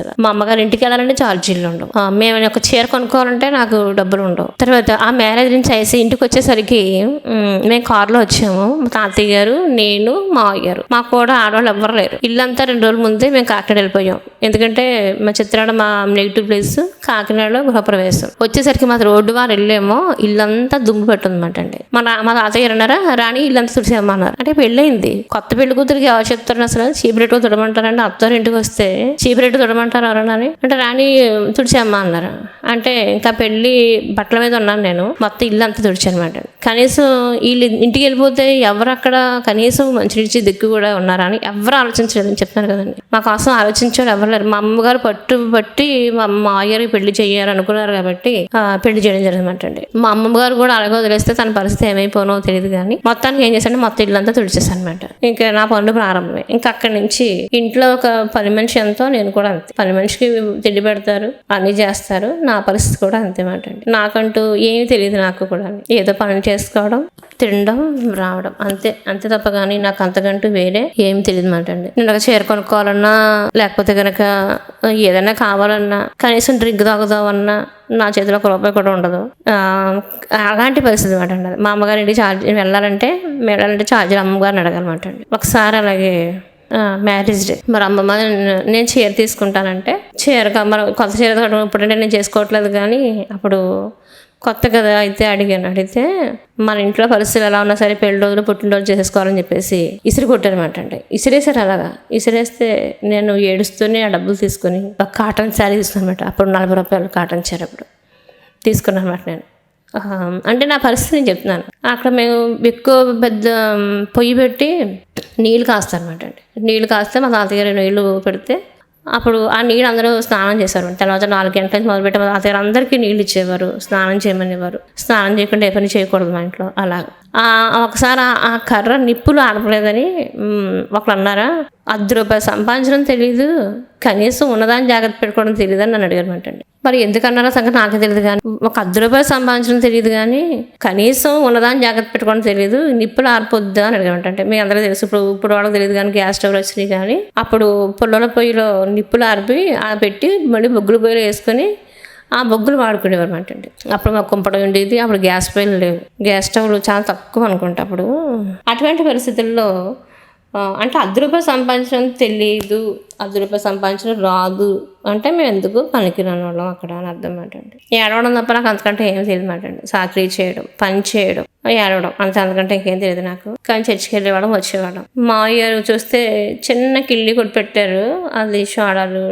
అసలు. మా అమ్మగారి ఇంటికి వెళ్ళాలంటే ఛార్జీలు ఉండవు. మేము ఒక చీర కొనుక్కోవాలంటే నాకు డబ్బులు ఉండవు. తర్వాత ఆ మ్యారేజ్ నుంచి చేసి ఇంటికి వచ్చేసరికి మేము కారులో వచ్చాము. మా తాతయ్య గారు, నేను, మా అయ్యారు. మాకు కూడా ఆడవాళ్ళు ఎవ్వరు లేరు. ఇల్లంతా 2 రోజుల ముందే మేము కాకినాడ వెళ్ళిపోయాం. ఎందుకంటే మా చిత్రాడ మా నెగిటివ్ ప్లేస్ కాకినాడలో గృహప్రవేశం. వచ్చేసరికి మాకు రోడ్డు వారు వెళ్ళేమో ఇల్లంతా దుమ్ము పట్టుందన్నమాట అండి. మా తాతయ్య గారు అన్నారా, రాణి ఇల్లంతా తుడిసేయమన్నారు. అంటే పెళ్ళయింది. కొత్త పెళ్లి కూతురికి ఎవరు చెప్తారు అసలు? చీపురెట్టు తుడమంటారండి. అత్తారు ఇంటికి వస్తే చీపురెట్టు తుడమంటారు ఎవరని అంటే రాణి తుడిసేయమ్మా అన్నారు. అంటే ఇంకా పెళ్లి బట్టల మీద ఉన్నాను నేను. మొత్తం ఇల్లు అంతా తుడిచానమాట. కనీసం వీళ్ళు ఇంటికి వెళ్ళిపోతే ఎవరు అక్కడ కనీసం మంచి నుంచి దిక్కు కూడా ఉన్నారా అని ఎవరు ఆలోచించలేదని చెప్తాను కదండి. మా కోసం ఆలోచించాడు ఎవరు లేరు. మా అమ్మగారు పట్టి మా అయ్యకి పెళ్లి చెయ్యాలనుకున్నారు కాబట్టి పెళ్లి చేయడం జరిగిందన్నమాట అండి. మా అమ్మగారు కూడా అలాగే వదిలేస్తే తన పరిస్థితి ఏమైపోనో తెలియదు కానీ మొత్తానికి ఏం చేశాను, మొత్తం ఇల్లంతా తుడిచేసాను అనమాట. ఇంకా నా పనులు ప్రారంభమే. ఇంకా అక్కడి నుంచి ఇంట్లో ఒక పని మనిషి ఎంతో నేను కూడా అంతే. పని మనిషికి తిండి పెడతారు, అన్ని చేస్తారు. నా పరిస్థితి కూడా అంతే మాట అండి. నాకంటూ ఏమీ తెలియదు. నాకు కూడా ఏదో పని చేసుకోవడం, తినడం, రావడం అంతే తప్ప కానీ నాకు అంతకంటూ వేరే ఏమి తెలియదు మాట అండి. నేను ఒక చీర కొనుక్కోవాలన్నా లేకపోతే కనుక ఏదైనా కావాలన్నా కనీసం డ్రింక్ తాగుదామన్నా నా చేతిలో ₹1 కూడా ఉండదు. అలాంటి పరిస్థితి మాట అండి. మా అమ్మగారి ఇంటికి వెళ్ళాలంటే ఛార్జీలు అమ్మగారిని అడగాలన్నమాట అండి. ఒకసారి అలాగే మ్యారేజ్ డే మరి అమ్మమ్మ నేను చీర తీసుకుంటానంటే మరి కొత్త చీర ఇప్పుడంటే నేను చేసుకోవట్లేదు కానీ అప్పుడు కొత్త కదా అయితే అడిగితే మన ఇంట్లో పరిస్థితులు ఎలా ఉన్నా సరే పెళ్లి రోజులు పుట్టినరోజు చేసుకోవాలని చెప్పేసి ఇసిరి కొట్టారనమాట అండి. ఇసిరేసారు. అలాగా ఇసిరేస్తే నేను ఏడుస్తూనే ఆ డబ్బులు తీసుకుని ఒక కాటన్ శారీ తీసుకున్నమాట. అప్పుడు ₹40 కాటన్ చీర అప్పుడు తీసుకున్నాను అనమాట నేను. అంటే నా పరిస్థితి నేను చెప్తున్నాను. అక్కడ మేము ఎక్కువ పెద్ద పొయ్యి పెట్టి నీళ్ళు కాస్తారనమాట అండి. నీళ్ళు కాస్తే మా తాతగారు నీళ్ళు పెడితే అప్పుడు ఆ నీళ్ళు అందరూ స్నానం చేశారు. తర్వాత 4 గంటల నుంచి మొదలుపెట్టి మా తాతగారు అందరికీ నీళ్ళు ఇచ్చేవారు, స్నానం చేయమనేవారు. స్నానం చేయకుండా ఏ పని చేయకూడదు మా ఇంట్లో. అలాగా ఒకసారి ఆ కర్ర నిప్పులు ఆడపలేదని ఒకళ్ళు అన్నారా, ₹10 సంపాదించడం తెలీదు, కనీసం ఉన్నదాన్ని జాగ్రత్త పెట్టుకోవడం తెలియదు అని నన్ను అడిగారనమాట అండి. మరి ఎందుకన్నారో సంగతి నాకే తెలియదు కానీ ఒక ₹10 సంపాదించడం తెలియదు కానీ కనీసం ఉన్నదాన్ని జాగ్రత్త పెట్టుకోవడం తెలియదు, నిప్పులు ఆరిపోద్దా అని అడిగామంట. అంటే మీ అందరూ తెలుసు, ఇప్పుడు వాళ్ళకి తెలియదు కానీ గ్యాస్ స్టవ్ వచ్చినాయి కానీ అప్పుడు పుల్లల పొయ్యిలో నిప్పులు ఆరిపి పెట్టి మళ్ళీ బొగ్గుల పొయ్యిలో వేసుకొని ఆ బొగ్గులు వాడుకునేవారు అనమాట అండి. అప్పుడు మాకు కుంపడం ఉండేది. అప్పుడు గ్యాస్ పొయ్యిలు లేవు, గ్యాస్ స్టవ్లు చాలా తక్కువ అనుకుంటా అప్పుడు. అటువంటి పరిస్థితుల్లో అంటే ₹10 సంపాదించడం తెలియదు, ₹10 సంపాదించడం రాదు అంటే మేము ఎందుకు పనికిరాని వాళ్ళం అక్కడ అని అర్థం మాట అండి. ఏడవడం తప్ప నాకు అంతకంటే ఏం తెలియదు మాట అండి. చాకరీ చేయడం, పని చేయడం, ఏడవడం అంతకంటే ఇంకేం తెలియదు నాకు. కానీ చర్చికి వెళ్ళేవాళ్ళం, వచ్చేవాళ్ళం. మా అయ్యారు చూస్తే చిన్న కిళ్ళి కొట్టి పెట్టారు. అది సోడాలు